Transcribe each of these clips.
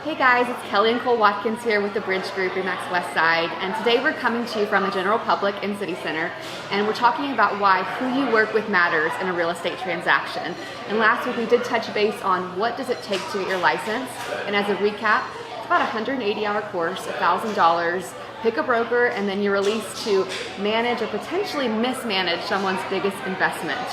Hey guys, it's Kelly and Cole Watkins here with the Bridge Group, Remax Westside, and today we're coming to you from the general public in City Center, and we're talking about why who you work with matters in a real estate transaction. And last week we did touch base on what does it take to get your license, and as a recap, it's about a 180-hour course, $1,000, pick a broker, and then you're released to manage or potentially mismanage someone's biggest investment.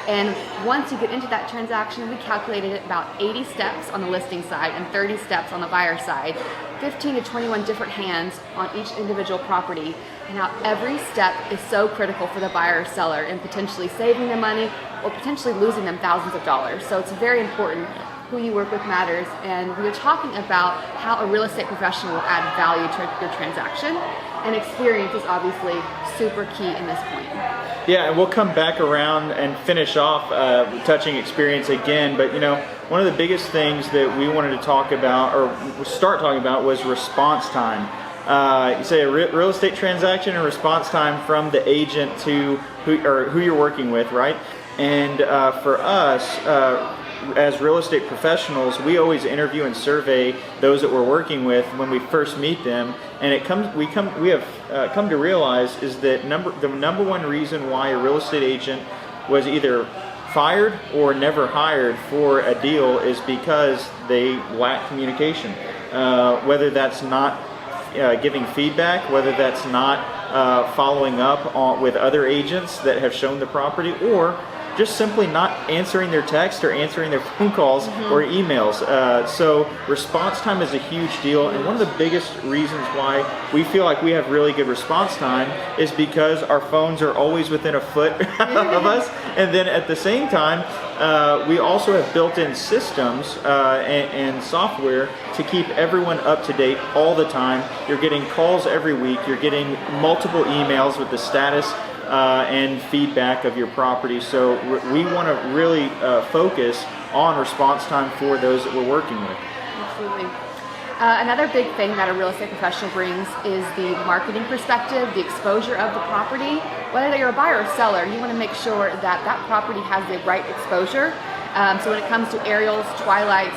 And once you get into that transaction, we calculated it about 80 steps on the listing side and 30 steps on the buyer side, 15 to 21 different hands on each individual property. And how every step is so critical for the buyer or seller in potentially saving them money or potentially losing them thousands of dollars. So it's very important. Who you work with matters, and we were talking about how a real estate professional will add value to your transaction, and experience is obviously super key in this point. Yeah, and we'll come back around and finish off touching experience again, but one of the biggest things that we wanted to talk about, or start talking about, was response time. You say a real estate transaction and response time from the agent to who you're working with, right? And for us, as real estate professionals, we always interview and survey those that we're working with when we first meet them, and we have come to realize is that the number one reason why a real estate agent was either fired or never hired for a deal is because they lack communication. Whether that's not giving feedback, whether that's not following up with other agents that have shown the property, or just simply not answering their text or answering their phone calls or emails. So response time is a huge deal, and one of the biggest reasons why we feel like we have really good response time is because our phones are always within a foot of us, and then at the same time we also have built-in systems and software to keep everyone up to date all the time. You're getting calls every week, you're getting multiple emails with the status and feedback of your property. So we want to really focus on response time for those that we're working with. Absolutely. Another big thing that a real estate professional brings is the marketing perspective, the exposure of the property. Whether you're a buyer or seller, you want to make sure that that property has the right exposure. So when it comes to aerials, twilights,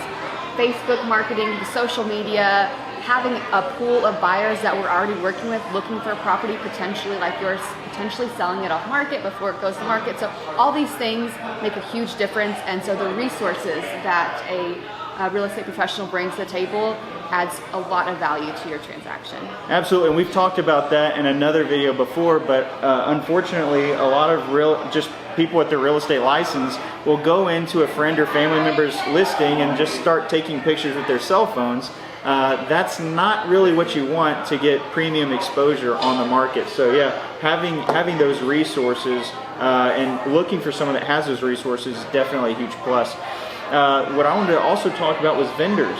Facebook marketing, the social media, having a pool of buyers that we're already working with, looking for a property potentially like yours, potentially selling it off market before it goes to market. So all these things make a huge difference, and so the resources that a real estate professional brings to the table adds a lot of value to your transaction. Absolutely, and we've talked about that in another video before, but unfortunately a lot of just people with their real estate license will go into a friend or family member's listing and just start taking pictures with their cell phones. That's not really what you want to get premium exposure on the market. So yeah, having those resources and looking for someone that has those resources is definitely a huge plus. What I wanted to also talk about was vendors.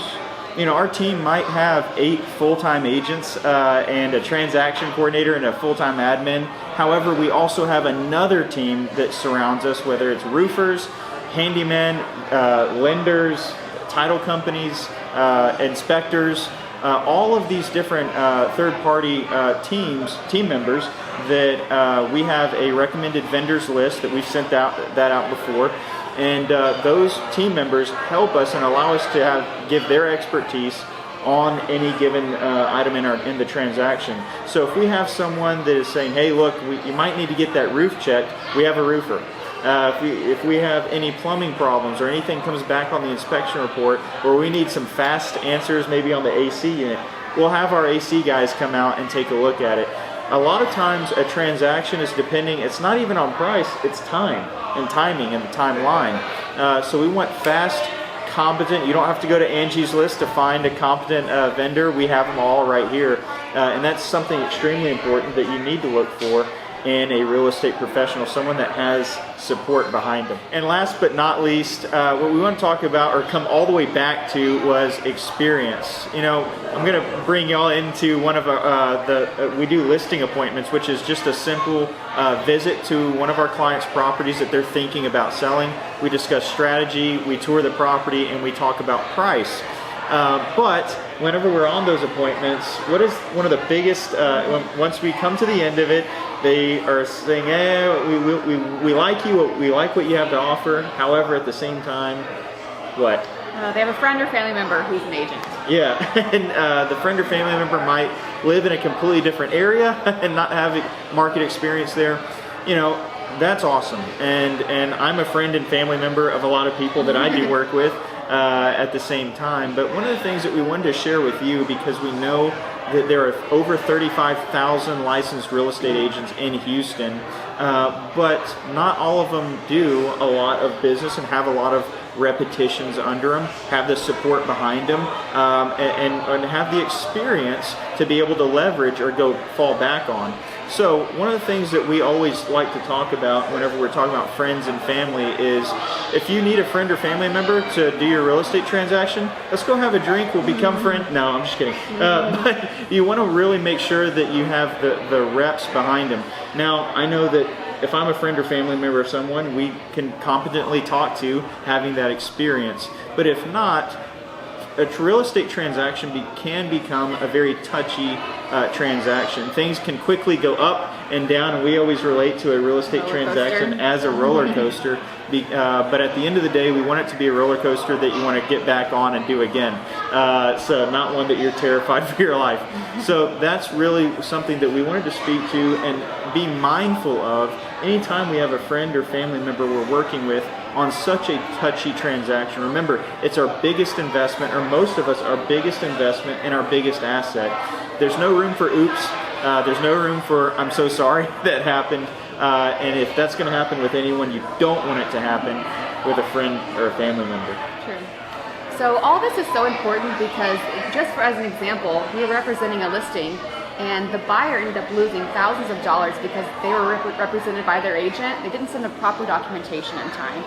Our team might have 8 full-time agents and a transaction coordinator and a full-time admin. However, we also have another team that surrounds us, whether it's roofers, handymen, lenders, title companies, inspectors, all of these different third-party team members that we have a recommended vendors list that we've sent that out before, and those team members help us and allow us to give their expertise on any given item in the transaction. So if we have someone that is saying, hey, look, you might need to get that roof checked, we have a roofer. If we have any plumbing problems or anything comes back on the inspection report, or we need some fast answers maybe on the AC unit, we'll have our AC guys come out and take a look at it. A lot of times a transaction is it's not even on price, it's time and timing and the timeline. So we want fast, competent. You don't have to go to Angie's List to find a competent vendor. We have them all right here. And that's something extremely important that you need to look for in a real estate professional, someone that has support behind them. And last but not least, what we want to talk about or come all the way back to was experience. I'm going to bring y'all into one of we do listing appointments, which is just a simple visit to one of our clients' properties that they're thinking about selling. We discuss strategy, we tour the property, and we talk about price. But whenever we're on those appointments, what is one of the biggest, once we come to the end of it, they are saying, we like you, we like what you have to offer. However, at the same time, what? They have a friend or family member who's an agent. Yeah, and the friend or family member might live in a completely different area and not have market experience there. You know, that's awesome. And I'm a friend and family member of a lot of people that I do work with at the same time. But one of the things that we wanted to share with you, because we know that there are over 35,000 licensed real estate agents in Houston, but not all of them do a lot of business and have a lot of repetitions under them, have the support behind them, and have the experience to be able to leverage or go fall back on. So one of the things that we always like to talk about whenever we're talking about friends and family is, if you need a friend or family member to do your real estate transaction, let's go have a drink, we'll become friends. No, I'm just kidding. But you want to really make sure that you have the reps behind them. Now, I know that if I'm a friend or family member of someone, we can competently talk to having that experience. But if not, a real estate transaction can become a very touchy transaction. Things can quickly go up and down, and we always relate to a real estate transaction as a roller coaster. But at the end of the day, we want it to be a roller coaster that you want to get back on and do again. So not one that you're terrified for your life. So that's really something that we wanted to speak to and be mindful of anytime we have a friend or family member we're working with on such a touchy transaction. Remember, it's our biggest investment, or most of us, our biggest investment and our biggest asset. There's no room for oops. There's no room for I'm so sorry that happened. And if that's going to happen with anyone, you don't want it to happen with a friend or a family member. True. So all this is so important because, just for as an example, we were representing a listing and the buyer ended up losing thousands of dollars because they were represented by their agent. They didn't send the proper documentation in time.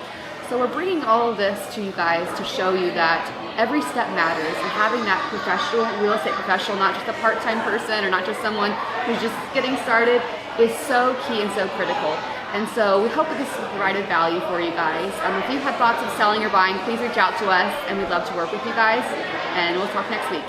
So we're bringing all of this to you guys to show you that every step matters, and having that professional, real estate professional, not just a part-time person or not just someone who's just getting started, is so key and so critical. And so we hope that this has provided value for you guys. If you've had thoughts of selling or buying, please reach out to us, and we'd love to work with you guys. And we'll talk next week.